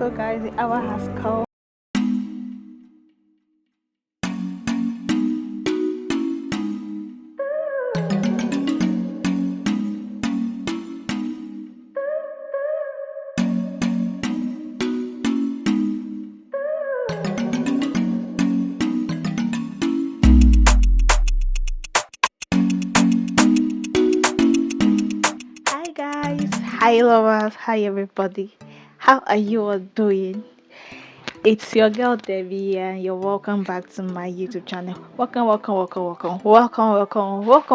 So guys, the hour has come. Hi guys, hi lovers, hi everybody. How are you all doing? It's your girl Debbie, and you're welcome back to my YouTube channel. Welcome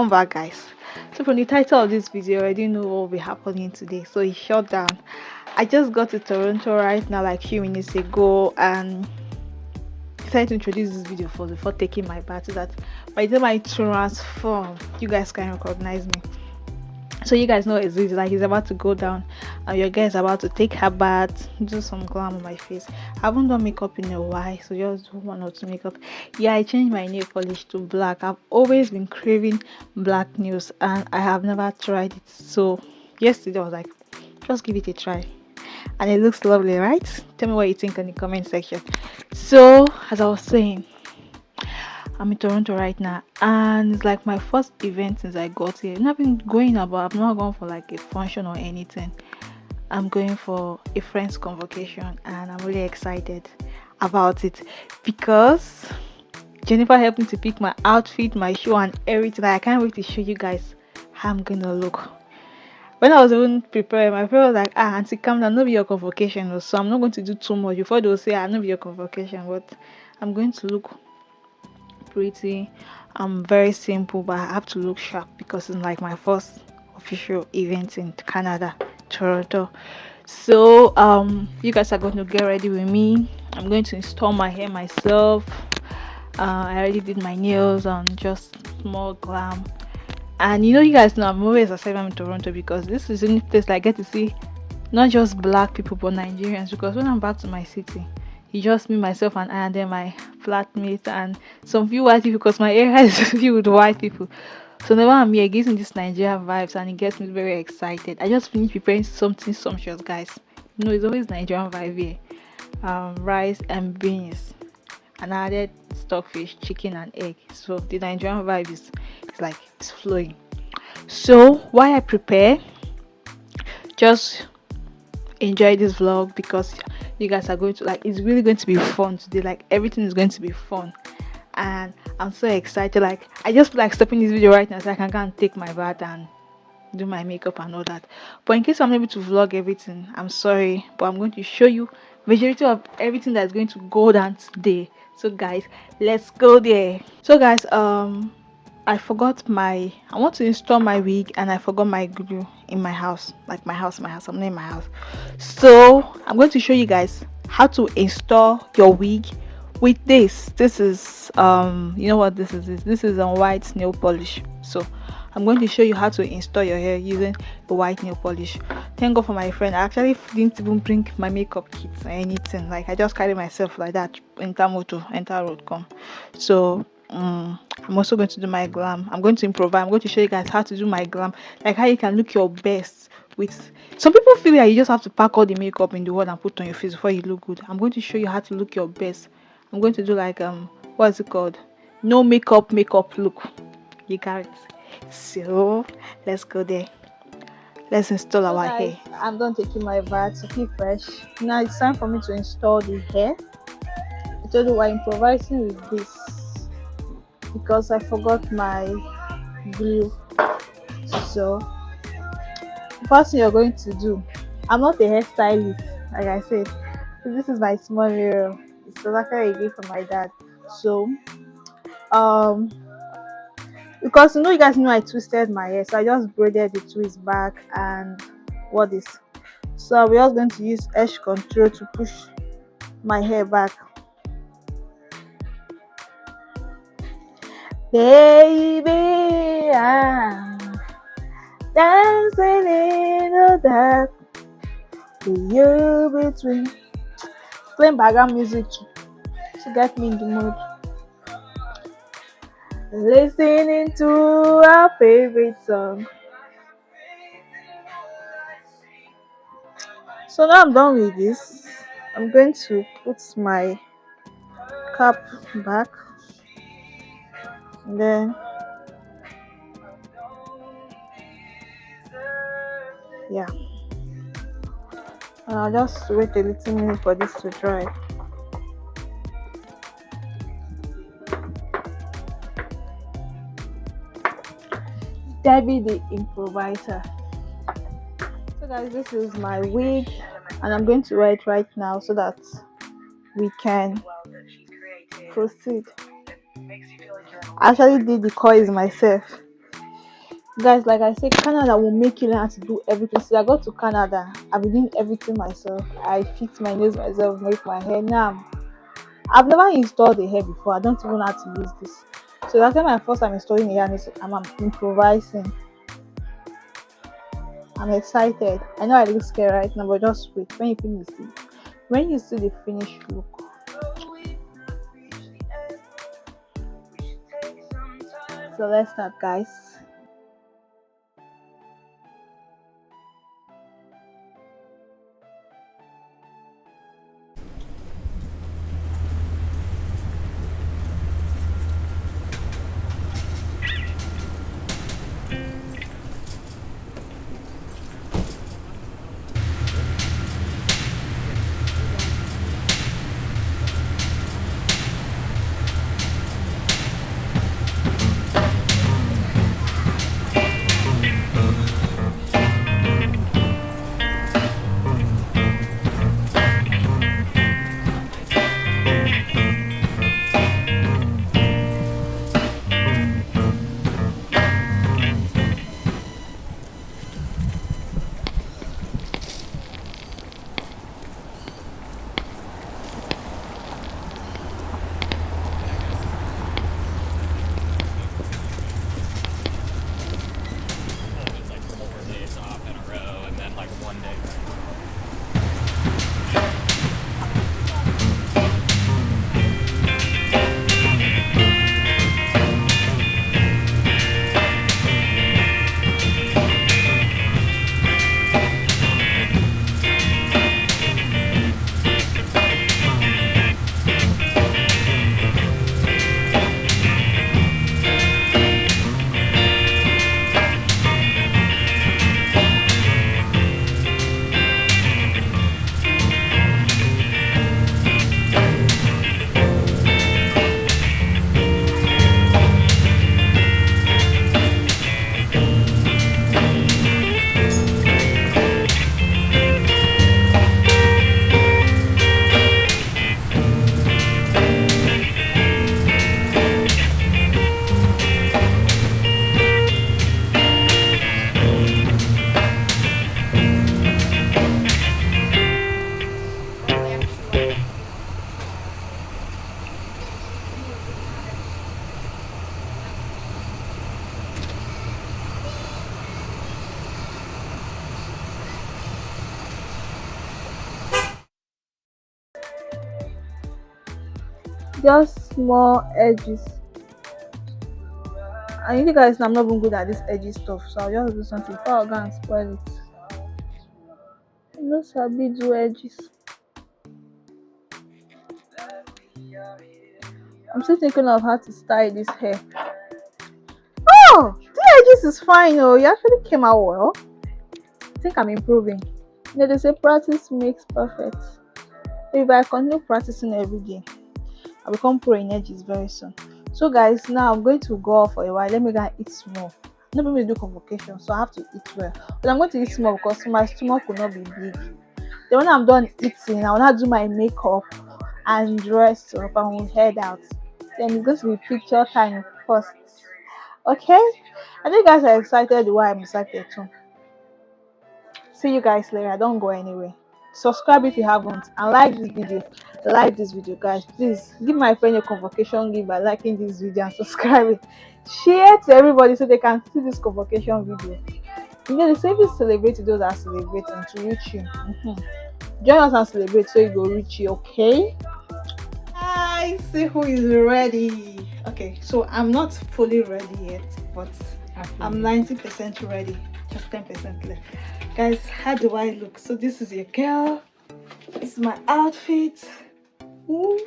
back, guys. So, from the title of this video, I already know what will be happening today. So, it's shut down. I just got to Toronto right now, like a few minutes ago, and decided to introduce this video for before taking my bath so that by the time I transform, you guys can recognize me. So you guys know it's easy, like it's about to go down and your girl is about to take her bath, do some glam on my face. I haven't done makeup in a while, so just do one or two makeup. Yeah, I changed my nail polish to black. I've always been craving black nails and I have never tried it. So yesterday I was like, just give it a try. And it looks lovely, right? Tell me what you think in the comment section. So as I was saying, I'm in Toronto right now, and it's like my first event since I got here. I've been going about, I'm not going for like a function or anything. I'm going for a friend's convocation, and I'm really excited about it because Jennifer helped me to pick my outfit, my shoe, and everything. I can't wait to show you guys how I'm gonna look. When I was even preparing, my friend was like, Auntie, calm down, not be your convocation, so I'm not going to do too much. Before they'll say, not be your convocation, but I'm going to look pretty. I'm very simple, but I have to look sharp because it's like my first official event in Canada, Toronto. So you guys are going to get ready with me. I'm going to install my hair myself. I already did my nails and just small glam. And you guys know I'm always excited I'm in Toronto because this is the only place I get to see not just black people but Nigerians, because when I'm back to my city, it's just me, myself, and then my flatmate and some few white people because my area is filled with white people. So whenever I'm here, it gives me this Nigerian vibes and it gets me very excited. I just finished preparing something sumptuous, guys. It's always Nigerian vibe here. Rice and beans, and I added stockfish, chicken, and egg. So the Nigerian vibe is like it's flowing. So while I prepare, just enjoy this vlog because you guys are going to like, it's really going to be fun today. Like everything is going to be fun and I'm so excited. Like I just feel like stopping this video right now so I can go and take my bath and do my makeup and all that. But in case I'm able to vlog everything, I'm sorry, but I'm going to show you majority of everything that's going to go down today. So guys, let's go there. So guys, I want to install my wig and I forgot my glue in my house. Like my house, I'm not in my house. So I'm going to show you guys how to install your wig with this. This is you know what this is? This is a white nail polish. So I'm going to show you how to install your hair using a white nail polish. Thank God for my friend. I actually didn't even bring my makeup kit or anything. Like I just carry myself like that, enter motor, enter road come. So I'm also going to do my glam. I'm going to improvise. I'm going to show you guys how to do my glam, like how you can look your best with. Some people feel like you just have to pack all the makeup in the world and put on your face before you look good. I'm going to show you how to look your best. I'm going to do like what's it called, no makeup look. You got it. So let's go there. Let's install our hair. I'm done taking my bath to keep fresh. Now it's time for me to install the hair. I told you we're improvising with this because I forgot my glue. So the first thing you're going to do, I'm not a hairstylist, like I said. So this is my small mirror. It's actually a gift from my dad. So because you guys know I twisted my hair, so I just braided the twist back and what is. So we're just going to use edge control to push my hair back. Baby, I'm dancing in the dark with you between. Playing background music to get me in the mood. Listening to our favorite song. So now I'm done with this. I'm going to put my cap back, and then yeah, I'll just wait a little minute for this to dry. Debbie the improviser. So guys, this is my wig, and I'm going to wear it right now so that we can proceed. I actually did the coils myself. Guys, like I said, Canada will make you learn how to do everything. So I got to Canada, I've been doing everything myself. I fix my nails myself, make my hair. Now I've never installed a hair before. I don't even know how to use this. So that's my first time installing a hair. I'm improvising. I'm excited. I know I look scared right now, but just wait. When you see the finished look. So let's start, guys. Just small edges. And you guys know I'm not even good at this edgy stuff, so I'll just do something before I'll go and spoil it. No sabi do edges. I'm still thinking of how to style this hair. Oh, the edges is fine. Oh, you actually came out well. I think I'm improving. You know, they say practice makes perfect. If I continue practicing every day, I'll become pro in edges very soon. So guys, now I'm going to go off for a while. Let me go and eat small. I'm not going to do convocation, so I have to eat well. But I'm going to eat small because my stomach will not be big. Then when I'm done eating, I will not do my makeup and dress up and we'll head out. Then it's going to be picture time first. Okay? I think you guys are excited the way I'm excited too. See you guys later. Don't go anywhere. Subscribe if you haven't and like this video guys. Please give my friend a convocation gift by liking this video and subscribing. Share to everybody so they can see this convocation video. You know, the safest celebrate those that are celebrating to reach you. Join us and celebrate so it will reach you. Okay, guys, see who is ready. Okay, so I'm not fully ready yet, but I'm 90% ready, just 10% left. Guys, how do I look? So this is your girl. This is my outfit. Ooh.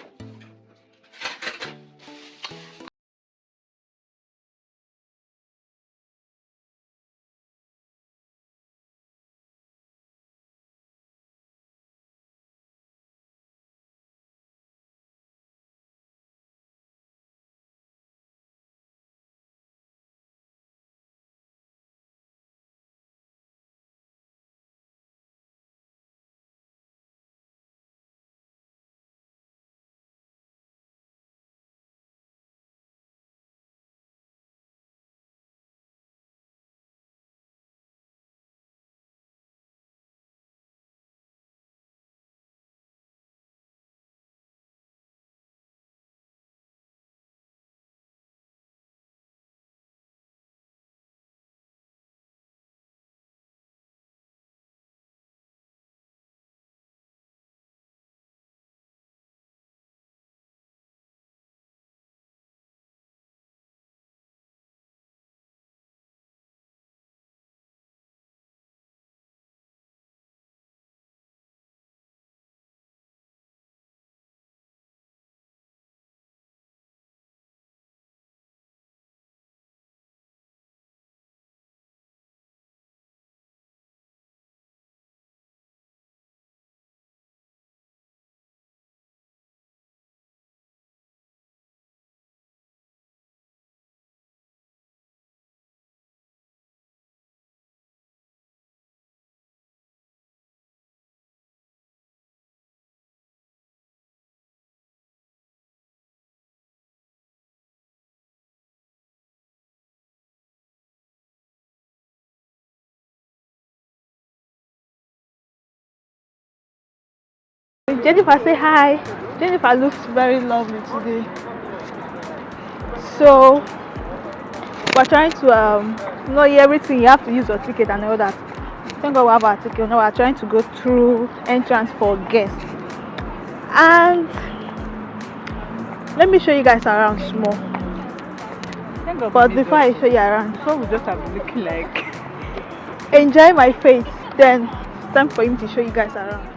Jennifer, say hi. Jennifer looks very lovely today. So we're trying to know everything. You have to use your ticket and all that. Thank God we have our ticket. Now we're trying to go through entrance for guests. And let me show you guys around small. But before I show you around, before we just have looking like enjoy my face. Then it's time for him to show you guys around.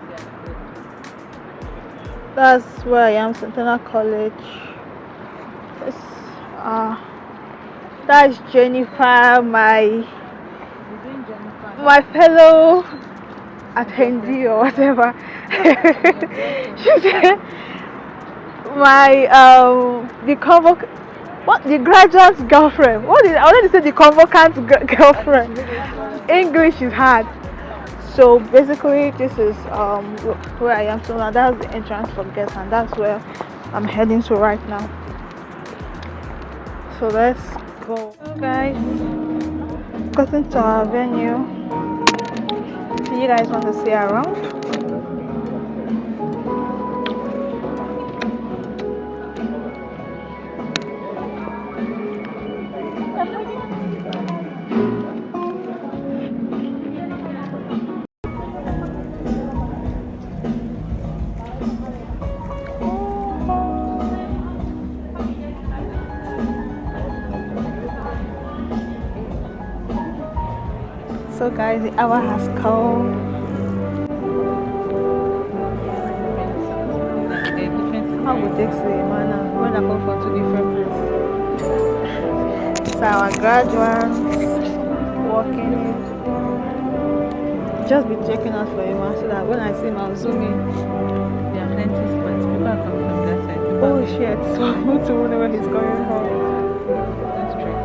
That's where I am, Centennial College. That's Jennifer, my fellow attendee or whatever. My the graduate's girlfriend. I already said the convocant's girlfriend. English is hard. So basically this is where I am. So now that's the entrance for guests, and that's where I'm heading to right now. So let's go. Hello guys, gotten to our venue. Do you guys want to see around? So guys, the hour has come. How would take say man when I come from two different places? So our graduates walking in. Just be checking out for him so that when I see him I'll zoom in. there are plenty spots. People are coming from that side. Oh shit, so I want to wonder where he's going from. That's true.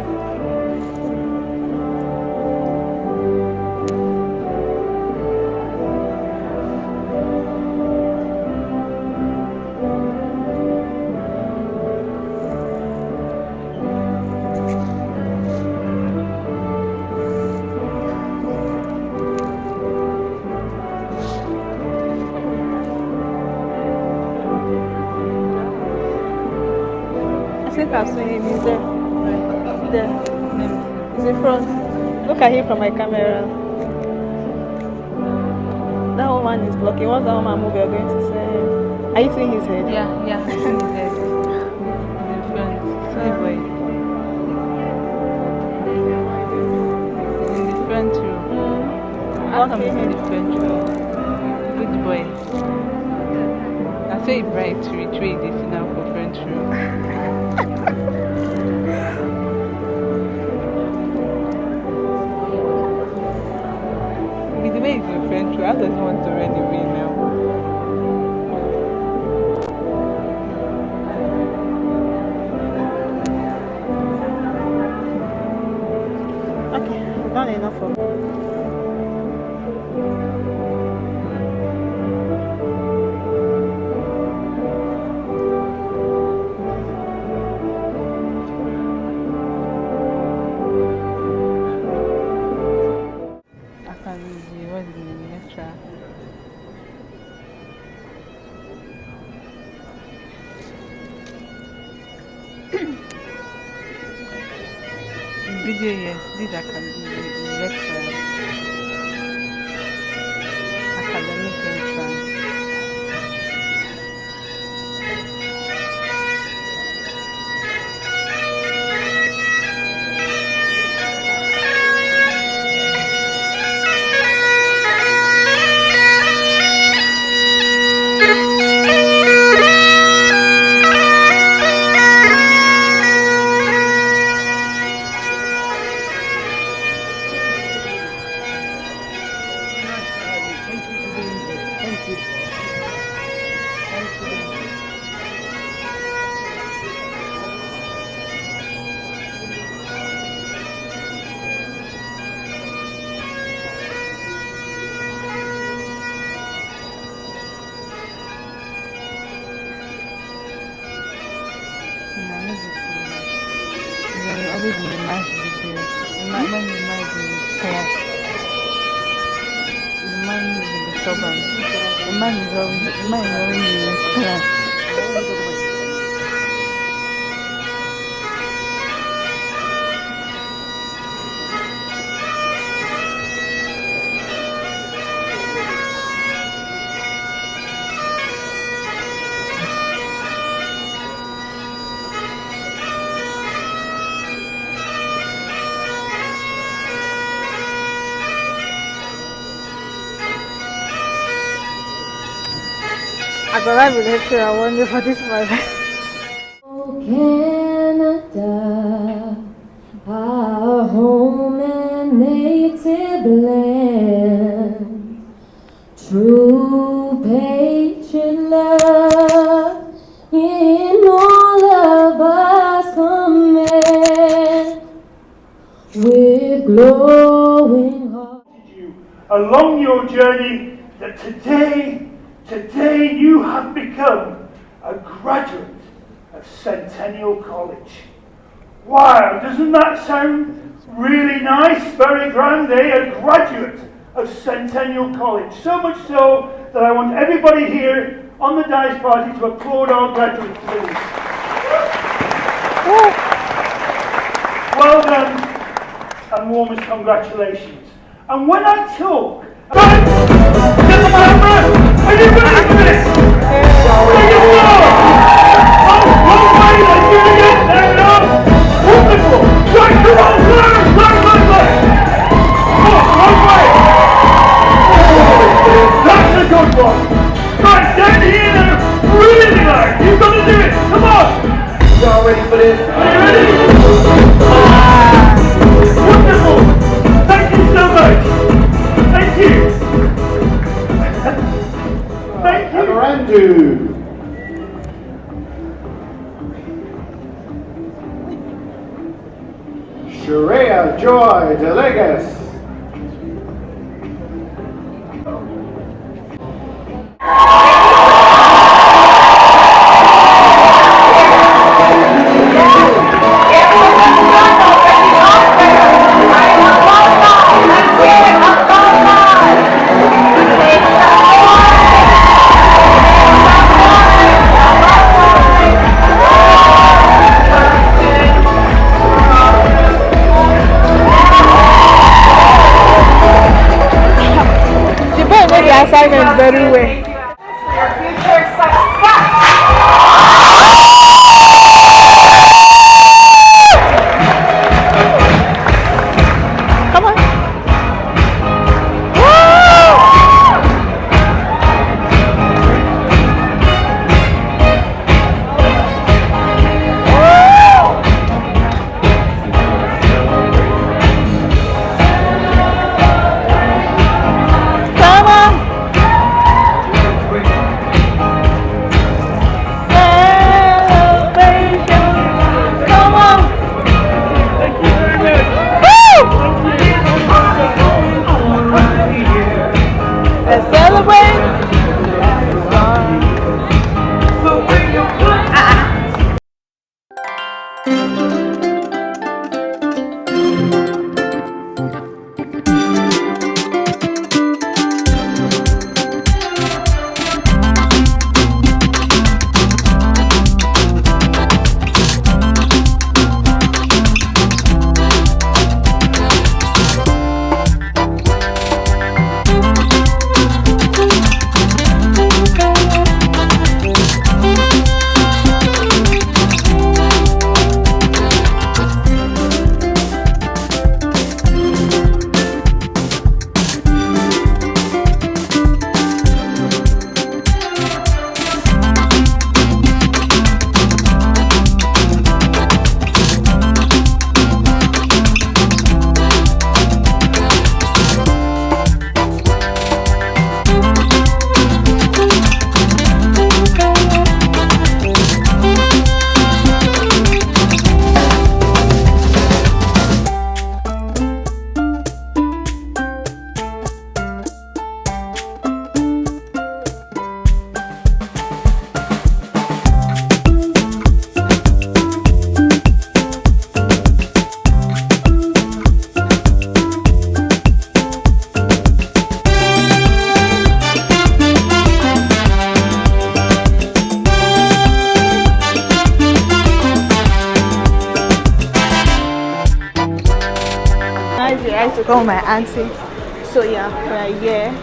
I think I've seen him. He's there. There. He's in front. Look at him from my camera. That woman is blocking. What's that woman move you're going to say? Are you seeing his head? Yeah, I see his head. In front. See the boy. In the front row. How come he's in the front row? Good boy. say bright to retrieve this now for French room. With the way it's in French room, how does he want to run away now? Okay, I've done enough of. I can't believe what's the lecture. Video, yes, these are lecture. Academic lecture. Always in the nice video. When the man is in class, the man is in the stubborn. The man is always in his class. I've arrived with lecture. I wonder for this one. Oh, Canada, our home and native land, true patriot love in all of us command, with glowing heart. You along your journey that today you have become a graduate of Centennial College. Wow, doesn't that sound really nice? Very grand, eh? A graduate of Centennial College. So much so that I want everybody here on the dice party to applaud our graduates, please. Well done, and warmest congratulations. And when I talk, right, get the camera. Are you ready for this? Bring it on! Oh, one way, let's do it again. There we are. Wonderful. Right, come on, learn. Oh, one way. That's a good one. Right, down here now. Really loud. You've got to do it. Come on. You all ready for this? Are you ready? Wonderful. Thank you so much. Thank you. Thank you. Memorandum. Sharia Joy Delegas. Assignment very well. Your future success. Come on. I to call my auntie. So yeah, we're here.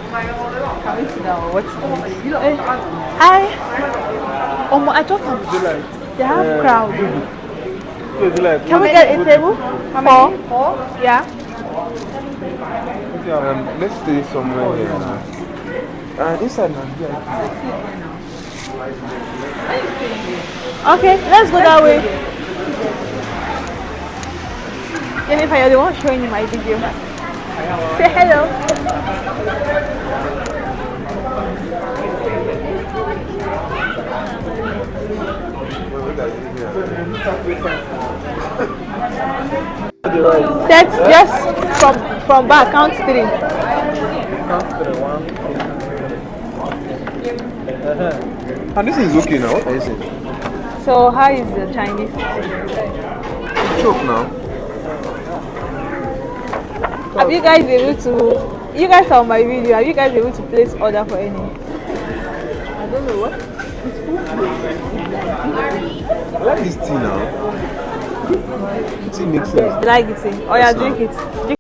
Can we sit down? What's Hey, hi. I thought they have crowd. Can we get a table? Four? Yeah. Let's stay somewhere here now. Inside now. Okay, let's go that way. Jennifer, you're the one showing me my video. Say hello. That's just from back, count 3. And this is okay now. What are you saying? So how is the Chinese? Choke now. Have you guys able to? You guys saw my video. Are you guys able to place order for any? I don't know what. I like this tea now. Tea makes sense. You like it? Oh yeah, drink it. Drink